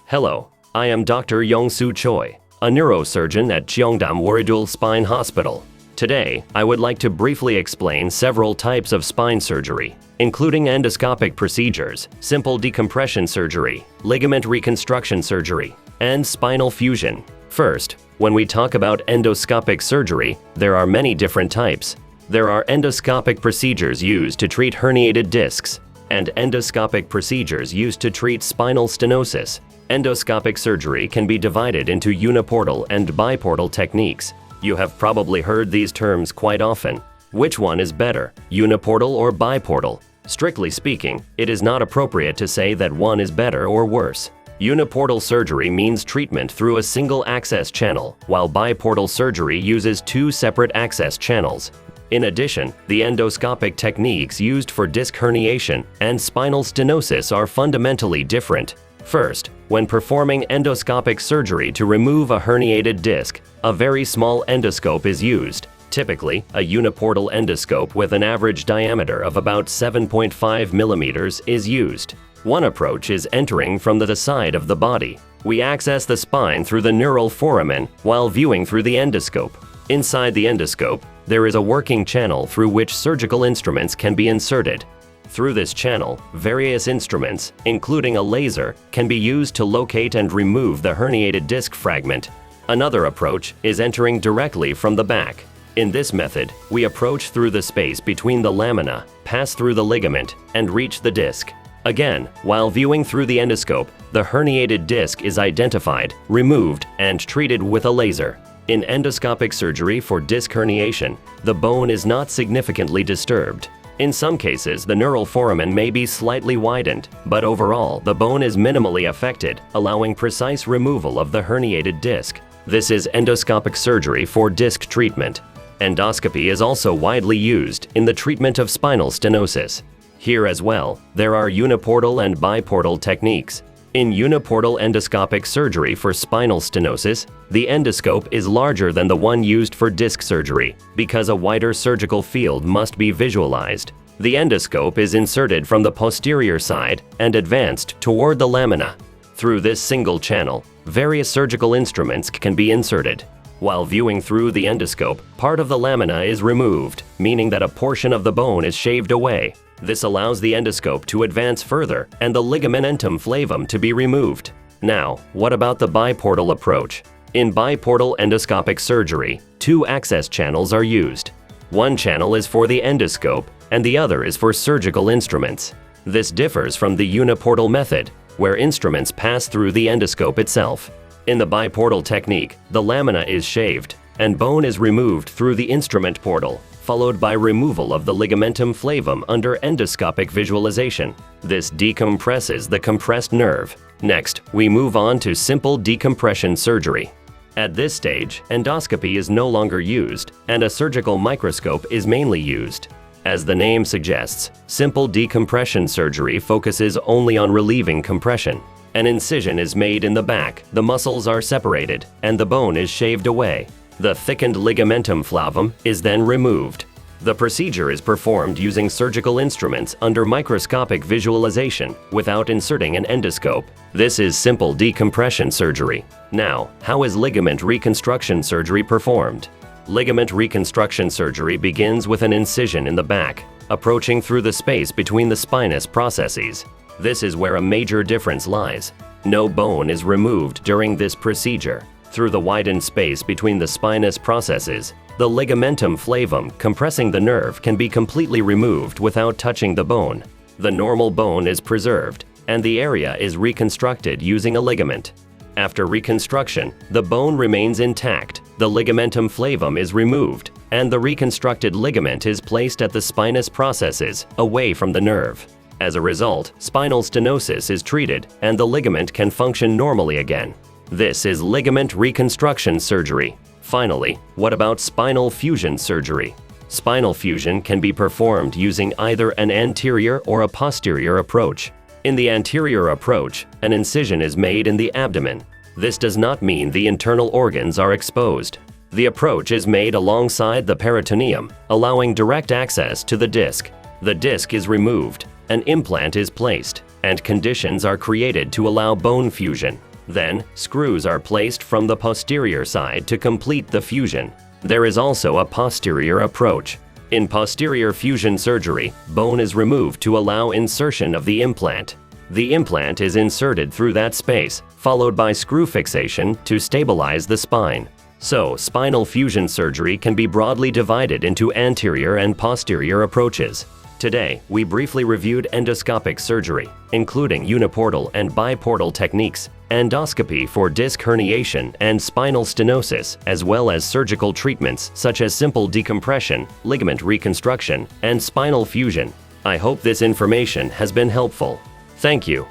Hello, I am Dr. Yong-soo Choi, a neurosurgeon at Cheongdam Wooridul Spine Hospital. Today, I would like to briefly explain several types of spine surgery, including endoscopic procedures, simple decompression surgery, ligament reconstruction surgery, and spinal fusion. First, when we talk about endoscopic surgery, there are many different types. There are endoscopic procedures used to treat herniated discs, and endoscopic procedures used to treat spinal stenosis. Endoscopic surgery can be divided into uniportal and biportal techniques. You have probably heard these terms quite often. Which one is better, uniportal or biportal? Strictly speaking, it is not appropriate to say that one is better or worse. Uniportal surgery means treatment through a single access channel, while biportal surgery uses two separate access channels. In addition, the endoscopic techniques used for disc herniation and spinal stenosis are fundamentally different. First, when performing endoscopic surgery to remove a herniated disc, a very small endoscope is used. Typically, a uniportal endoscope with an average diameter of about 7.5 millimeters is used. One approach is entering from the side of the body. We access the spine through the neural foramen while viewing through the endoscope. Inside the endoscope, there is a working channel through which surgical instruments can be inserted. Through this channel, various instruments, including a laser, can be used to locate and remove the herniated disc fragment. Another approach is entering directly from the back. In this method, we approach through the space between the lamina, pass through the ligament, and reach the disc. Again, while viewing through the endoscope, the herniated disc is identified, removed, and treated with a laser. In endoscopic surgery for disc herniation, the bone is not significantly disturbed. In some cases, the neural foramen may be slightly widened, but overall, the bone is minimally affected, allowing precise removal of the herniated disc. This is endoscopic surgery for disc treatment. Endoscopy is also widely used in the treatment of spinal stenosis. Here as well, there are uniportal and biportal techniques. In uniportal endoscopic surgery for spinal stenosis, the endoscope is larger than the one used for disc surgery because a wider surgical field must be visualized. The endoscope is inserted from the posterior side and advanced toward the lamina. Through this single channel, various surgical instruments can be inserted. While viewing through the endoscope, part of the lamina is removed, meaning that a portion of the bone is shaved away. This allows the endoscope to advance further and the ligamentum flavum to be removed. Now, what about the biportal approach? In biportal endoscopic surgery, two access channels are used. One channel is for the endoscope, and the other is for surgical instruments. This differs from the uniportal method, where instruments pass through the endoscope itself. In the biportal technique, the lamina is shaved, and bone is removed through the instrument portal, followed by removal of the ligamentum flavum under endoscopic visualization. This decompresses the compressed nerve. Next, we move on to simple decompression surgery. At this stage, endoscopy is no longer used, and a surgical microscope is mainly used. As the name suggests, simple decompression surgery focuses only on relieving compression. An incision is made in the back, the muscles are separated, and the bone is shaved away. The thickened ligamentum flavum is then removed. The procedure is performed using surgical instruments under microscopic visualization without inserting an endoscope. This is simple decompression surgery. Now, how is ligament reconstruction surgery performed? Ligament reconstruction surgery begins with an incision in the back, approaching through the space between the spinous processes. This is where a major difference lies. No bone is removed during this procedure. Through the widened space between the spinous processes, the ligamentum flavum compressing the nerve can be completely removed without touching the bone. The normal bone is preserved, and the area is reconstructed using a ligament. After reconstruction, the bone remains intact, the ligamentum flavum is removed, and the reconstructed ligament is placed at the spinous processes, away from the nerve. As a result, spinal stenosis is treated, and the ligament can function normally again. This is ligament reconstruction surgery. Finally, what about spinal fusion surgery? Spinal fusion can be performed using either an anterior or a posterior approach. In the anterior approach, an incision is made in the abdomen. This does not mean the internal organs are exposed. The approach is made alongside the peritoneum, allowing direct access to the disc. The disc is removed, an implant is placed, and conditions are created to allow bone fusion. Then, screws are placed from the posterior side to complete the fusion. There is also a posterior approach. In posterior fusion surgery, bone is removed to allow insertion of the implant. The implant is inserted through that space, followed by screw fixation to stabilize the spine. So, spinal fusion surgery can be broadly divided into anterior and posterior approaches. Today, we briefly reviewed endoscopic surgery, including uniportal and biportal techniques, endoscopy for disc herniation and spinal stenosis, as well as surgical treatments such as simple decompression, ligament reconstruction, and spinal fusion. I hope this information has been helpful. Thank you.